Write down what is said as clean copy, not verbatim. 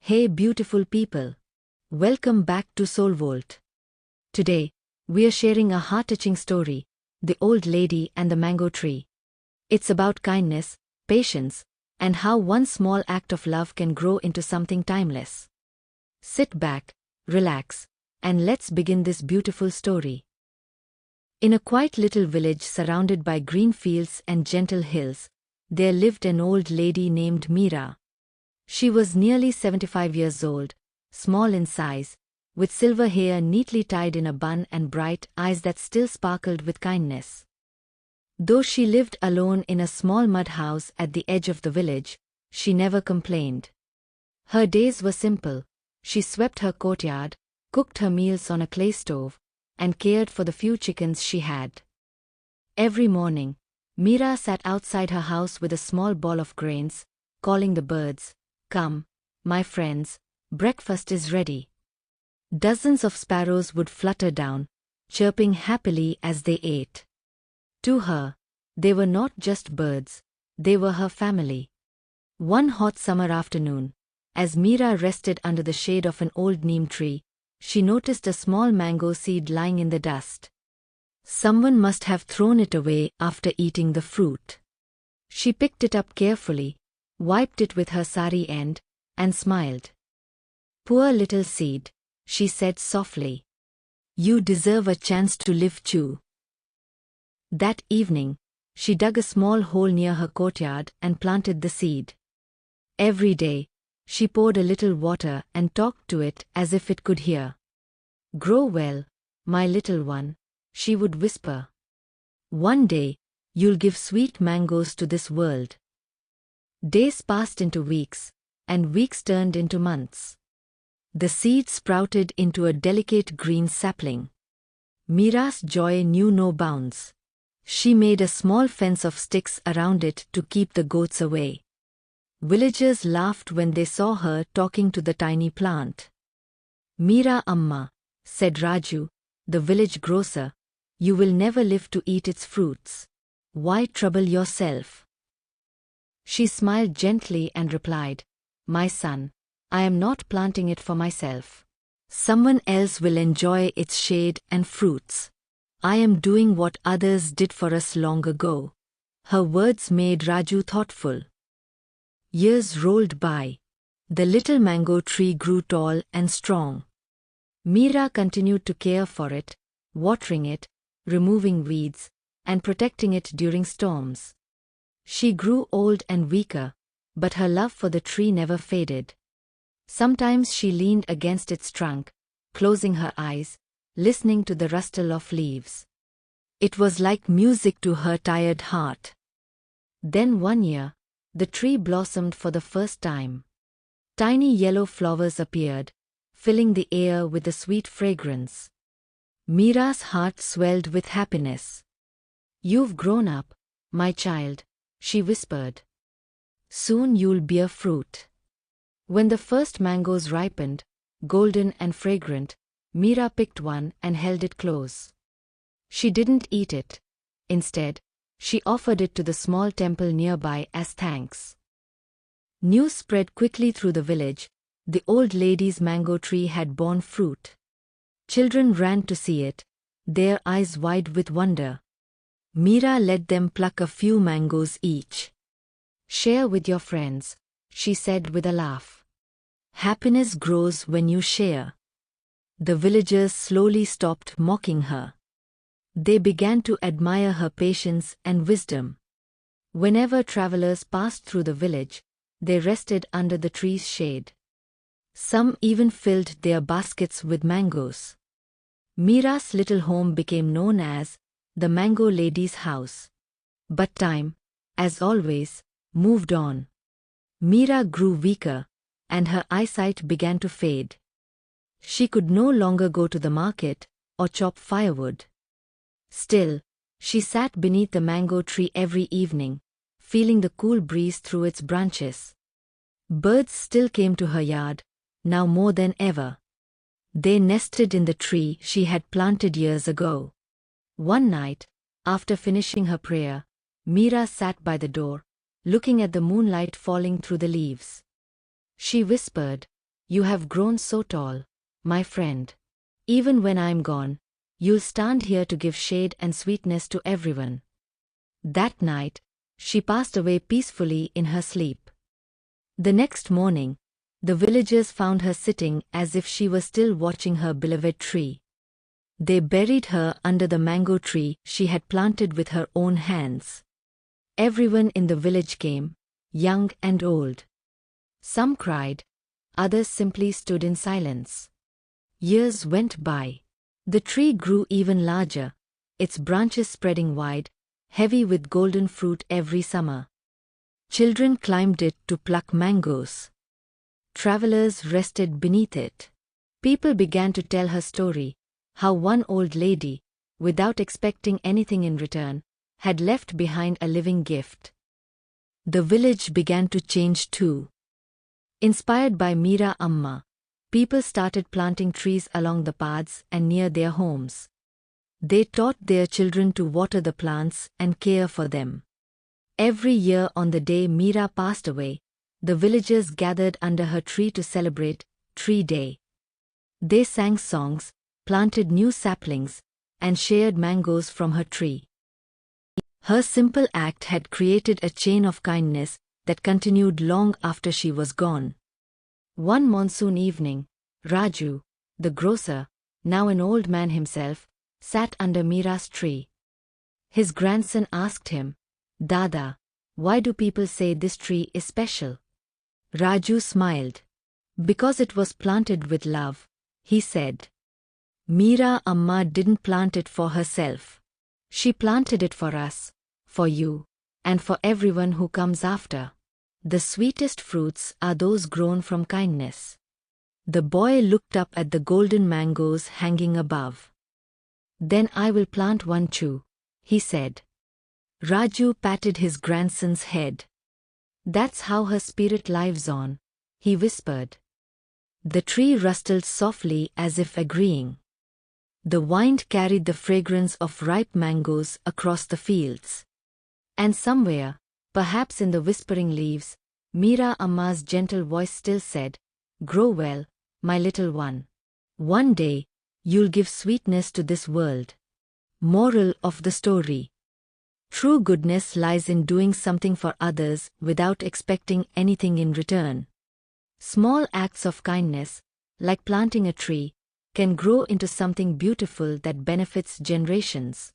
Hey beautiful people. Welcome back to SoulVolt. Today, we are sharing a heart-touching story, The Old Lady and the Mango Tree. It's about kindness, patience, and how one small act of love can grow into something timeless. Sit back, relax, and let's begin this beautiful story. In a quiet little village surrounded by green fields and gentle hills, there lived an old lady named Meera. She was nearly 75 years old, small in size, with silver hair neatly tied in a bun and bright eyes that still sparkled with kindness. Though she lived alone in a small mud house at the edge of the village, she never complained. Her days were simple. She swept her courtyard, cooked her meals on a clay stove, and cared for the few chickens she had. Every morning, Meera sat outside her house with a small ball of grains, calling the birds, "Come, my friends, breakfast is ready." Dozens of sparrows would flutter down, chirping happily as they ate. To her, they were not just birds, they were her family. One hot summer afternoon, as Meera rested under the shade of an old neem tree, she noticed a small mango seed lying in the dust. Someone must have thrown it away after eating the fruit. She picked it up carefully, wiped it with her sari end, and smiled. "Poor little seed," she said softly. "You deserve a chance to live too." That evening, she dug a small hole near her courtyard and planted the seed. Every day, she poured a little water and talked to it as if it could hear. "Grow well, my little one," she would whisper. "One day, you'll give sweet mangoes to this world." Days passed into weeks, and weeks turned into months. The seed sprouted into a delicate green sapling. Meera's joy knew no bounds. She made a small fence of sticks around it to keep the goats away. Villagers laughed when they saw her talking to the tiny plant. "Meera Amma," said Raju, the village grocer, "you will never live to eat its fruits. Why trouble yourself?" She smiled gently and replied, "My son, I am not planting it for myself. Someone else will enjoy its shade and fruits. I am doing what others did for us long ago." Her words made Raju thoughtful. Years rolled by. The little mango tree grew tall and strong. Meera continued to care for it, watering it, removing weeds, and protecting it during storms. She grew old and weaker, but her love for the tree never faded. Sometimes she leaned against its trunk, closing her eyes, listening to the rustle of leaves. It was like music to her tired heart. Then one year, the tree blossomed for the first time. Tiny yellow flowers appeared, filling the air with a sweet fragrance. Meera's heart swelled with happiness. "You've grown up, my child," she whispered. "Soon you'll bear fruit." When the first mangoes ripened, golden and fragrant, Meera picked one and held it close. She didn't eat it. Instead, she offered it to the small temple nearby as thanks. News spread quickly through the village. The old lady's mango tree had borne fruit. Children ran to see it, their eyes wide with wonder. Meera let them pluck a few mangoes each. "Share with your friends," she said with a laugh. "Happiness grows when you share." The villagers slowly stopped mocking her. They began to admire her patience and wisdom. Whenever travelers passed through the village, they rested under the tree's shade. Some even filled their baskets with mangoes. Meera's little home became known as the Mango Lady's house. But time, as always, moved on. Meera grew weaker, and her eyesight began to fade. She could no longer go to the market or chop firewood. Still, she sat beneath the mango tree every evening, feeling the cool breeze through its branches. Birds still came to her yard, now more than ever. They nested in the tree she had planted years ago. One night, after finishing her prayer, Meera sat by the door, looking at the moonlight falling through the leaves. She whispered, You have grown so tall, my friend. Even when I'm gone, you'll stand here to give shade and sweetness to everyone." That night, she passed away peacefully in her sleep. The next morning, the villagers found her sitting as if she was still watching her beloved tree. They buried her under the mango tree she had planted with her own hands. Everyone in the village came, young and old. Some cried, others simply stood in silence. Years went by. The tree grew even larger, its branches spreading wide, heavy with golden fruit every summer. Children climbed it to pluck mangoes. Travelers rested beneath it. People began to tell her story, how one old lady, without expecting anything in return, had left behind a living gift. The village began to change too. Inspired by Meera Amma, people started planting trees along the paths and near their homes. They taught their children to water the plants and care for them. Every year on the day Meera passed away, the villagers gathered under her tree to celebrate Tree Day. They sang songs, planted new saplings, and shared mangoes from her tree. Her simple act had created a chain of kindness that continued long after she was gone. One monsoon evening, Raju, the grocer, now an old man himself, sat under Meera's tree. His grandson asked him, "Dada, why do people say this tree is special?" Raju smiled. "Because it was planted with love," he said. "Meera Amma didn't plant it for herself. She planted it for us, for you, and for everyone who comes after. The sweetest fruits are those grown from kindness." The boy looked up at the golden mangoes hanging above. "Then I will plant one too," he said. Raju patted his grandson's head. "That's how her spirit lives on," he whispered. The tree rustled softly as if agreeing. The wind carried the fragrance of ripe mangoes across the fields. And somewhere, perhaps in the whispering leaves, Meera Amma's gentle voice still said, "Grow well, my little one. One day, you'll give sweetness to this world." Moral of the story: true goodness lies in doing something for others without expecting anything in return. Small acts of kindness, like planting a tree, can grow into something beautiful that benefits generations.